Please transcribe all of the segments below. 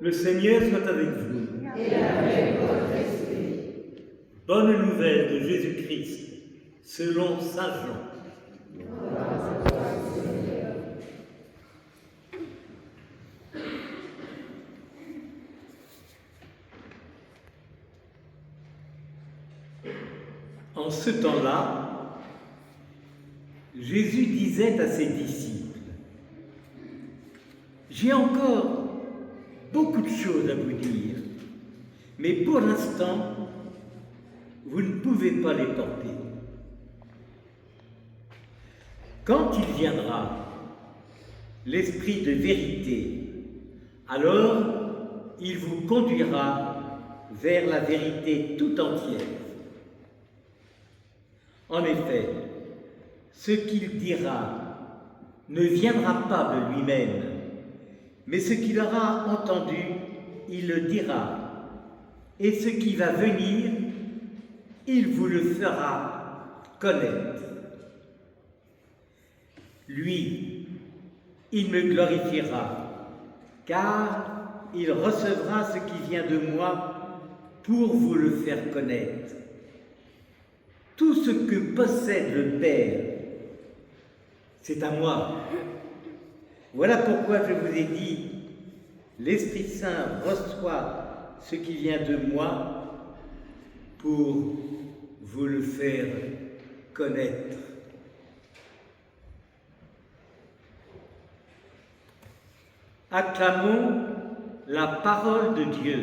Le Seigneur soit avec vous. Et avec votre esprit. Bonne nouvelle de Jésus-Christ, selon saint Jean. En ce temps-là, Jésus disait à ses disciples: « J'ai encore beaucoup de choses à vous dire, mais pour l'instant, vous ne pouvez pas les porter. Quand il viendra, l'Esprit de vérité, alors il vous conduira vers la vérité tout entière. En effet, ce qu'il dira ne viendra pas de lui-même, mais ce qu'il aura entendu, il le dira, et ce qui va venir, il vous le fera connaître. Lui, il me glorifiera, car il recevra ce qui vient de moi pour vous le faire connaître. Tout ce que possède le Père, c'est à moi. Voilà pourquoi je vous ai dit, l'Esprit Saint reçoit ce qui vient de moi pour vous le faire connaître. » Acclamons la parole de Dieu.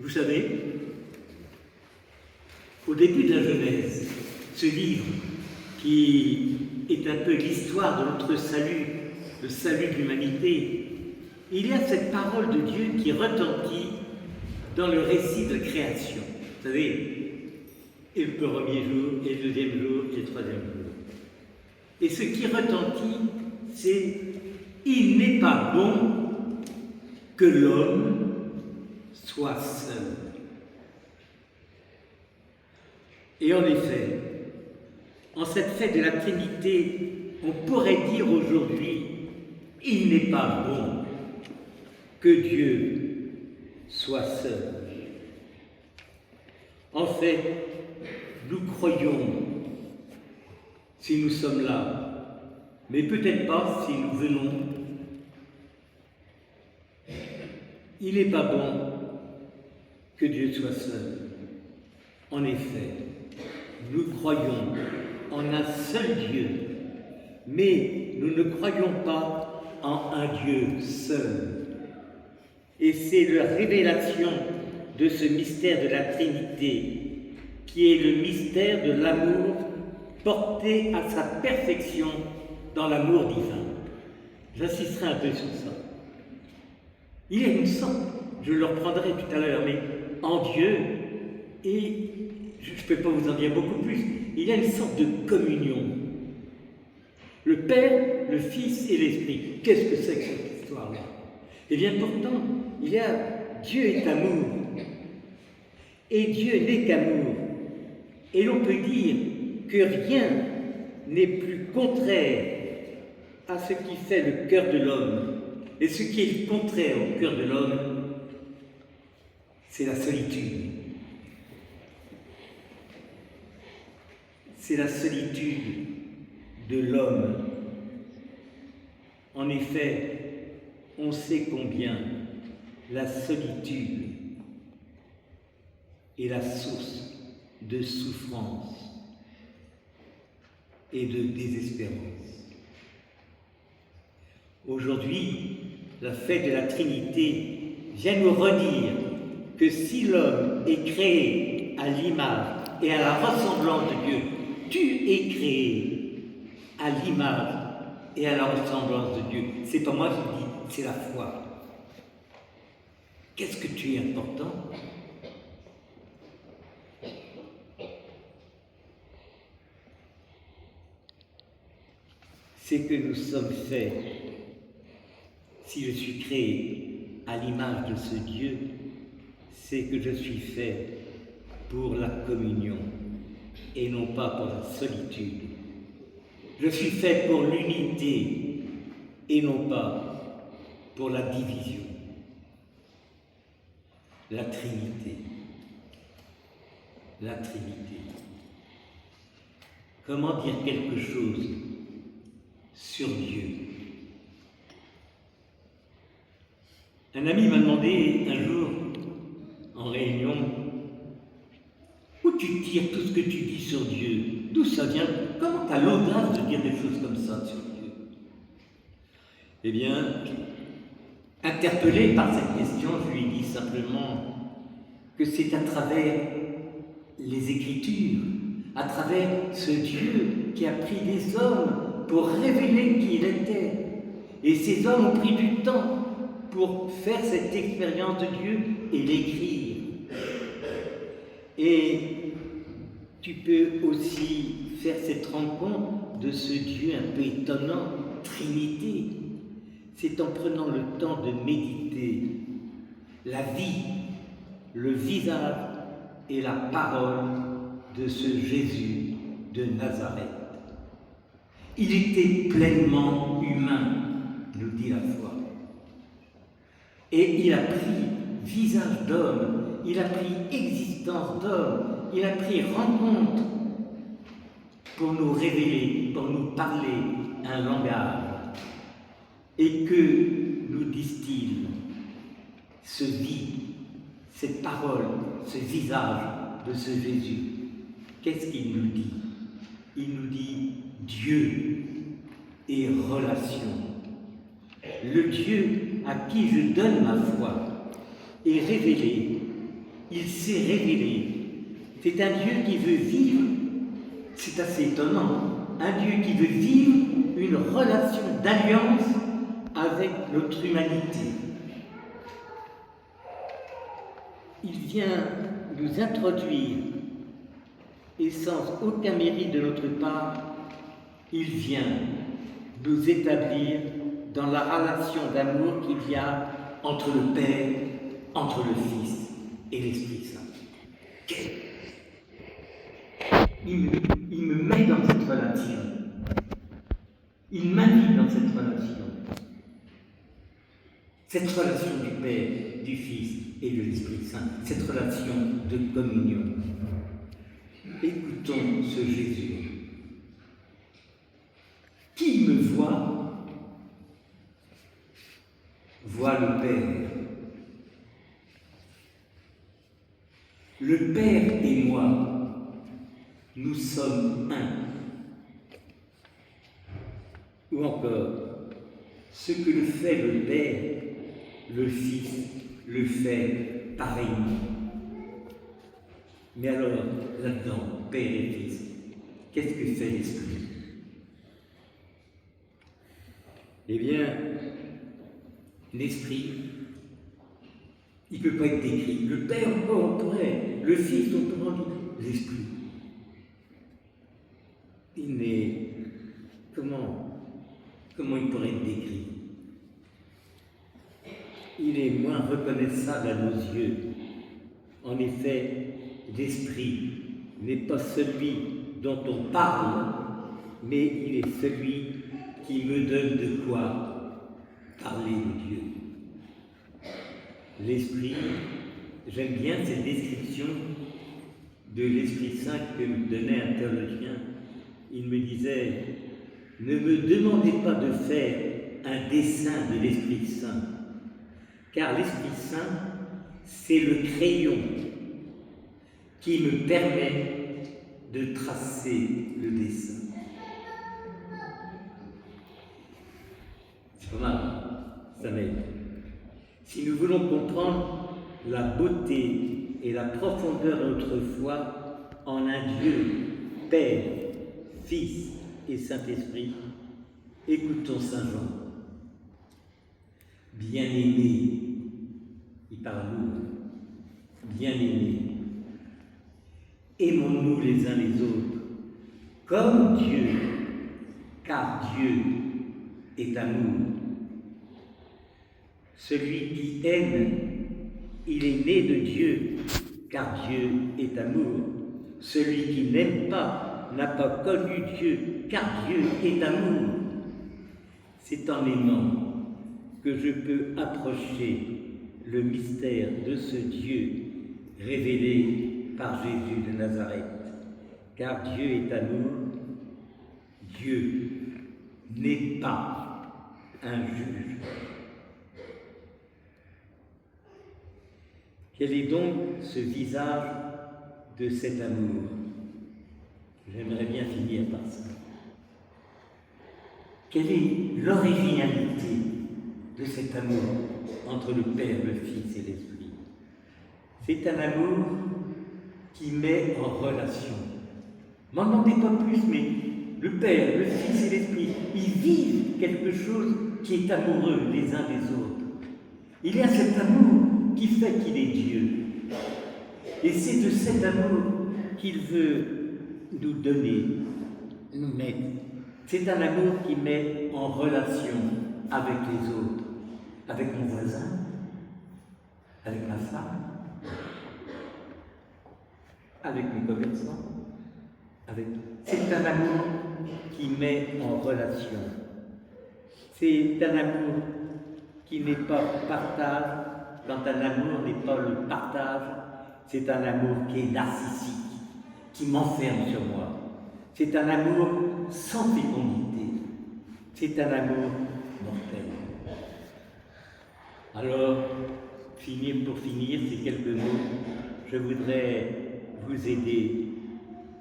Vous savez, au début de la Genèse, ce livre qui est un peu l'histoire de notre salut, le salut de l'humanité, il y a cette parole de Dieu qui retentit dans le récit de création. Vous savez, et le premier jour, et le deuxième jour, et le troisième jour. Et ce qui retentit, c'est « Il n'est pas bon que l'homme soit seul. » Et en effet, en cette fête de la Trinité, on pourrait dire aujourd'hui, il n'est pas bon que Dieu soit seul. En fait, nous croyons, si nous sommes là, mais peut-être pas si nous venons, il n'est pas bon que Dieu soit seul. En effet, nous croyons en un seul Dieu, mais nous ne croyons pas en un Dieu seul. Et c'est la révélation de ce mystère de la Trinité, qui est le mystère de l'amour porté à sa perfection dans l'amour divin. J'insisterai un peu sur ça. Il y a une sorte, je le reprendrai tout à l'heure, mais en Dieu, et je ne peux pas vous en dire beaucoup plus, il y a une sorte de communion. Le Père, le Fils et l'Esprit. Qu'est-ce que c'est que cette histoire-là? Eh bien pourtant, il y a Dieu est amour, et Dieu n'est qu'amour. Et l'on peut dire que rien n'est plus contraire à ce qui fait le cœur de l'homme. Et ce qui est contraire au cœur de l'homme, c'est la solitude. C'est la solitude de l'homme. En effet, on sait combien la solitude est la source de souffrance et de désespérance. Aujourd'hui, la fête de la Trinité vient nous redire que si l'homme est créé à l'image et à la ressemblance de Dieu, tu es créé à l'image et à la ressemblance de Dieu. C'est pas moi qui dis, c'est la foi. Qu'est-ce que tu es important? c'est que nous sommes faits, si je suis créé à l'image de ce Dieu, c'est que je suis fait pour la communion et non pas pour la solitude. Je suis fait pour l'unité et non pas pour la division. La Trinité. La Trinité. Comment dire quelque chose sur Dieu? Un ami m'a demandé un jour, en réunion, où tu tires tout ce que tu dis sur Dieu? D'où ça vient? Comment tu as l'audace de dire des choses comme ça sur Dieu? Eh bien, interpellé par cette question, je lui ai dit simplement que c'est à travers les Écritures, à travers ce Dieu qui a pris des hommes pour révéler qui il était. Et ces hommes ont pris du temps pour faire cette expérience de Dieu et l'écrire. Et tu peux aussi faire cette rencontre de ce Dieu un peu étonnant, Trinité. C'est en prenant le temps de méditer la vie, le visage et la parole de ce Jésus de Nazareth. Il était pleinement humain, nous dit la foi. Et il a pris visage d'homme, il a pris existence d'homme, il a pris rencontre pour nous révéler, pour nous parler un langage. Et que nous disent-ils, ce vie, cette parole, ce visage de ce Jésus? Qu'est-ce qu'il nous dit? Il nous dit Dieu et relation. Le Dieu à qui je donne ma foi est révélé. Il s'est révélé. C'est un Dieu qui veut vivre, c'est assez étonnant, un Dieu qui veut vivre une relation d'alliance avec notre humanité. Il vient nous introduire, et sans aucun mérite de notre part, il vient nous établir dans la relation d'amour qu'il y a entre le Père, entre le Fils et l'Esprit Saint. Il me met dans cette relation. Il m'invite dans cette relation. Cette relation du Père, du Fils et de l'Esprit Saint, cette relation de communion. Écoutons ce Jésus. Qui me voit le Père. Le Père et moi, nous sommes un. Ou encore, ce que le fait le Père, le Fils le fait pareillement. Mais alors, là-dedans, Père et Fils, qu'est-ce que fait l'Esprit? Eh bien, l'Esprit, il ne peut pas être décrit. Le Père, on pourrait. Le Fils, on pourrait dire. L'Esprit. Il n'est... Comment il pourrait être décrit? Il est moins reconnaissable à nos yeux. En effet, l'Esprit n'est pas celui dont on parle, mais il est celui qui me donne de quoi parler de Dieu. L'Esprit, j'aime bien cette description de l'Esprit Saint que me donnait un théologien. Il me disait, ne me demandez pas de faire un dessin de l'Esprit Saint, car l'Esprit Saint, c'est le crayon qui me permet de tracer le dessin. C'est pas mal, ça m'aide. Si nous voulons comprendre la beauté et la profondeur de notre foi en un Dieu, Père, Fils et Saint-Esprit, écoutons Saint Jean. Bien-aimés, il parle à nous, bien-aimés, aimons-nous les uns les autres, comme Dieu, car Dieu est amour. Celui qui aime, il est né de Dieu, car Dieu est amour. Celui qui n'aime pas n'a pas connu Dieu, car Dieu est amour. C'est en aimant que je peux approcher le mystère de ce Dieu révélé par Jésus de Nazareth. Car Dieu est amour, Dieu n'est pas un juge. Quel est donc ce visage de cet amour? J'aimerais bien finir par ça. Quelle est l'originalité de cet amour entre le Père, le Fils et l'Esprit? C'est un amour qui met en relation. M'en demandez pas plus, mais le Père, le Fils et l'Esprit, ils vivent quelque chose qui est amoureux les uns des autres. Il y a cet amour qui fait qu'il est Dieu. Et c'est de cet amour qu'il veut nous donner, nous mettre. C'est un amour qui met en relation avec les autres, avec mon voisin, avec ma femme, avec mes commerçants. C'est un amour qui met en relation. C'est un amour qui n'est pas partage. Quand un amour n'est pas le partage, c'est un amour qui est narcissique, qui m'enferme sur moi. C'est un amour sans fécondité. C'est un amour mortel. Alors, pour finir ces quelques mots, je voudrais vous aider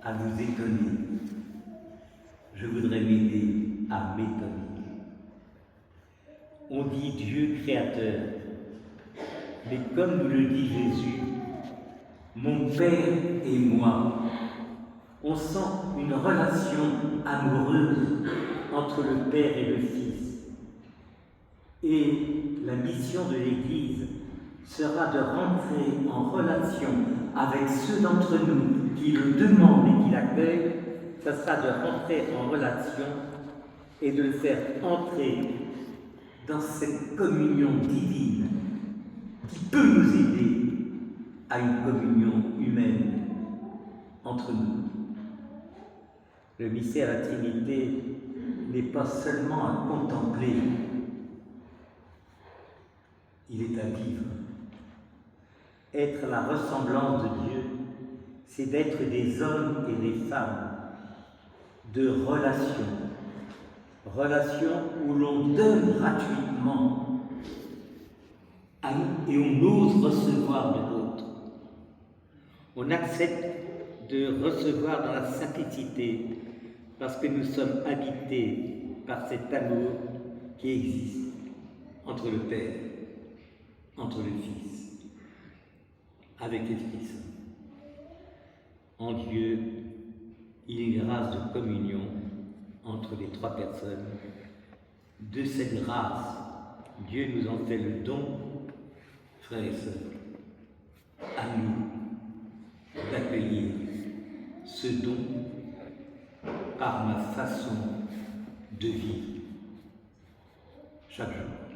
à vous étonner. Je voudrais m'aider à m'étonner. On dit Dieu créateur, mais comme nous le dit Jésus, mon Père et moi, on sent une relation amoureuse entre le Père et le Fils. Et la mission de l'Église sera de rentrer en relation avec ceux d'entre nous qui le demandent et qui l'accueillent. Ça sera de rentrer en relation et de le faire entrer dans cette communion divine qui peut nous aider à une communion humaine entre nous. Le mystère de la Trinité n'est pas seulement à contempler, il est à vivre. Être la ressemblance de Dieu, c'est d'être des hommes et des femmes de relation. Relation où l'on donne gratuitement et on ose recevoir de l'autre. On accepte de recevoir dans la simplicité parce que nous sommes habités par cet amour qui existe entre le Père, entre le Fils, avec l'Esprit Saint. En Dieu, il y a une grâce de communion entre les trois personnes. De cette grâce, Dieu nous en fait le don, frères et sœurs, à nous d'accueillir ce don par ma façon de vivre chaque jour.